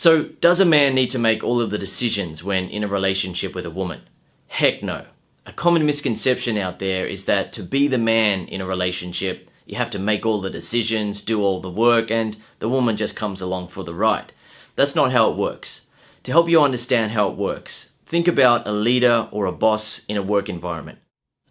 So, does a man need to make all of the decisions when in a relationship with a woman? Heck no. A common misconception out there is that to be the man in a relationship, you have to make all the decisions, do all the work, and the woman just comes along for the ride. That's not how it works. To help you understand how it works, think about a leader or a boss in a work environment.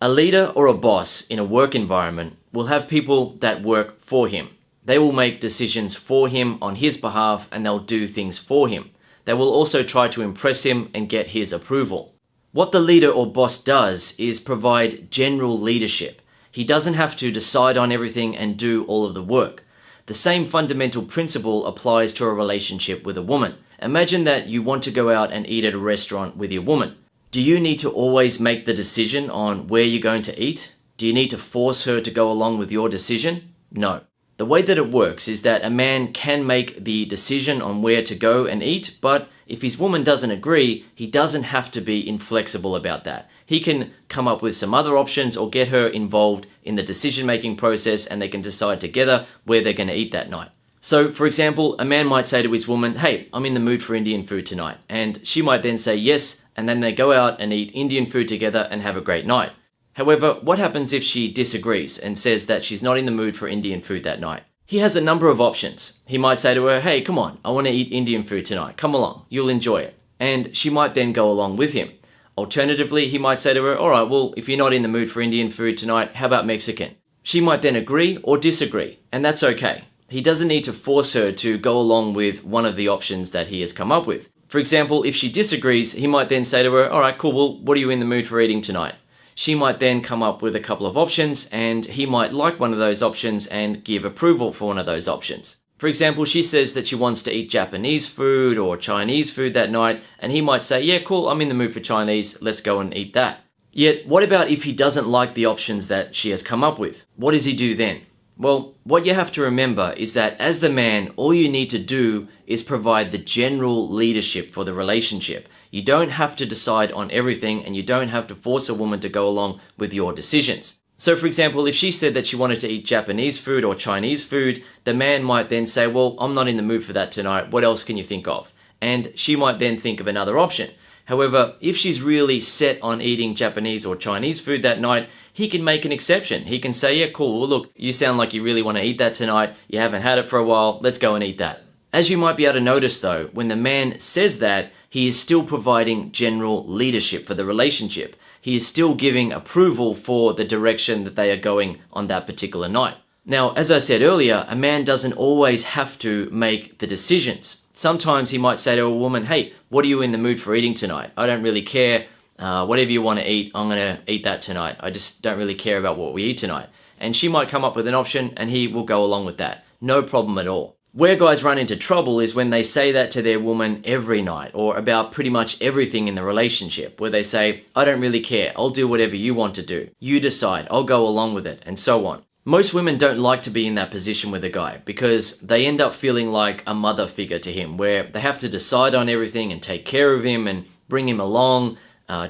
A leader or a boss in a work environment will have people that work for him. They will make decisions for him on his behalf, and they'll do things for him. They will also try to impress him and get his approval. What the leader or boss does is provide general leadership. He doesn't have to decide on everything and do all of the work. The same fundamental principle applies to a relationship with a woman. Imagine that you want to go out and eat at a restaurant with your woman. Do you need to always make the decision on where you're going to eat? Do you need to force her to go along with your decision? No. The way that it works is that a man can make the decision on where to go and eat, but if his woman doesn't agree, he doesn't have to be inflexible about that. He can come up with some other options or get her involved in the decision-making process, and they can decide together where they're going to eat that night. So, for example, a man might say to his woman, "Hey, I'm in the mood for Indian food tonight." And she might then say yes, and then they go out and eat Indian food together and have a great night. However, what happens if she disagrees and says that she's not in the mood for Indian food that night? He has a number of options. He might say to her, "Hey, come on, I want to eat Indian food tonight. Come along, you'll enjoy it." And she might then go along with him. Alternatively, he might say to her, "All right, well, if you're not in the mood for Indian food tonight, how about Mexican?" She might then agree or disagree, and that's okay. He doesn't need to force her to go along with one of the options that he has come up with. For example, if she disagrees, he might then say to her, "All right, cool, well, what are you in the mood for eating tonight?" She might then come up with a couple of options, and he might like one of those options and give approval for one of those options. For example, she says that she wants to eat Japanese food or Chinese food that night, and he might say, "Yeah, cool, I'm in the mood for Chinese, let's go and eat that." Yet, what about if he doesn't like the options that she has come up with? What does he do then? Well, what you have to remember is that as the man, all you need to do is provide the general leadership for the relationship. You don't have to decide on everything, and you don't have to force a woman to go along with your decisions. So for example, if she said that she wanted to eat Japanese food or Chinese food, the man might then say, "Well, I'm not in the mood for that tonight. What else can you think of?" And she might then think of another option. However, if she's really set on eating Japanese or Chinese food that night, he can make an exception. He can say, "Yeah, cool, well look, you sound like you really want to eat that tonight. You haven't had it for a while. Let's go and eat that." As you might be able to notice though, when the man says that, he is still providing general leadership for the relationship. He is still giving approval for the direction that they are going on that particular night. Now, as I said earlier, a man doesn't always have to make the decisions. Sometimes he might say to a woman, "Hey, what are you in the mood for eating tonight? I don't really care. Whatever you want to eat, I'm going to eat that tonight. I just don't really care about what we eat tonight." And she might come up with an option and he will go along with that. No problem at all. Where guys run into trouble is when they say that to their woman every night or about pretty much everything in the relationship, where they say, "I don't really care. I'll do whatever you want to do. You decide. I'll go along with it," and so on. Most women don't like to be in that position with a guy because they end up feeling like a mother figure to him, where they have to decide on everything and take care of him and bring him along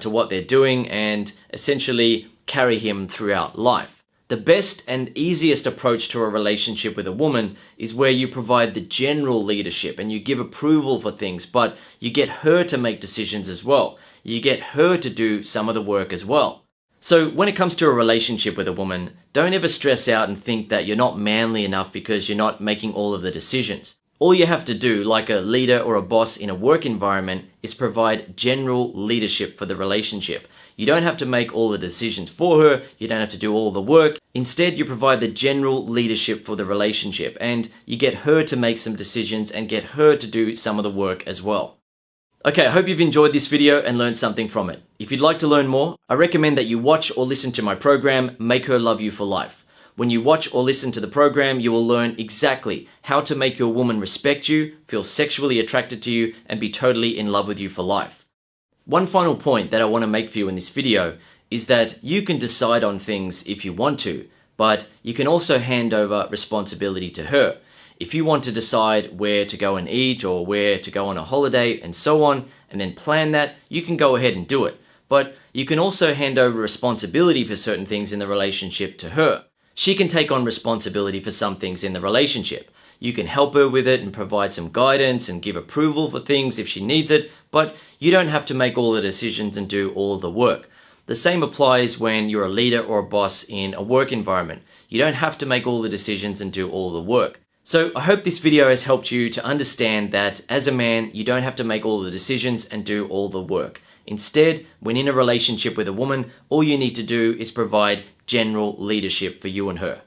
to what they're doing and essentially carry him throughout life. The best and easiest approach to a relationship with a woman is where you provide the general leadership and you give approval for things, but you get her to make decisions as well. You get her to do some of the work as well. So when it comes to a relationship with a woman, don't ever stress out and think that you're not manly enough because you're not making all of the decisions. All you have to do, like a leader or a boss in a work environment, is provide general leadership for the relationship. You don't have to make all the decisions for her, you don't have to do all the work. Instead, you provide the general leadership for the relationship, and you get her to make some decisions and get her to do some of the work as well. Okay, I hope you've enjoyed this video and learned something from it. If you'd like to learn more, I recommend that you watch or listen to my program, Make Her Love You for Life. When you watch or listen to the program, you will learn exactly how to make your woman respect you, feel sexually attracted to you, and be totally in love with you for life. One final point that I want to make for you in this video is that you can decide on things if you want to, but you can also hand over responsibility to her. If you want to decide where to go and eat or where to go on a holiday and so on, and then plan that, you can go ahead and do it. But you can also hand over responsibility for certain things in the relationship to her. She can take on responsibility for some things in the relationship. You can help her with it and provide some guidance and give approval for things if she needs it, but you don't have to make all the decisions and do all of the work. The same applies when you're a leader or a boss in a work environment. You don't have to make all the decisions and do all the work. So I hope this video has helped you to understand that as a man, you don't have to make all the decisions and do all the work. Instead, when in a relationship with a woman, all you need to do is provide general leadership for you and her.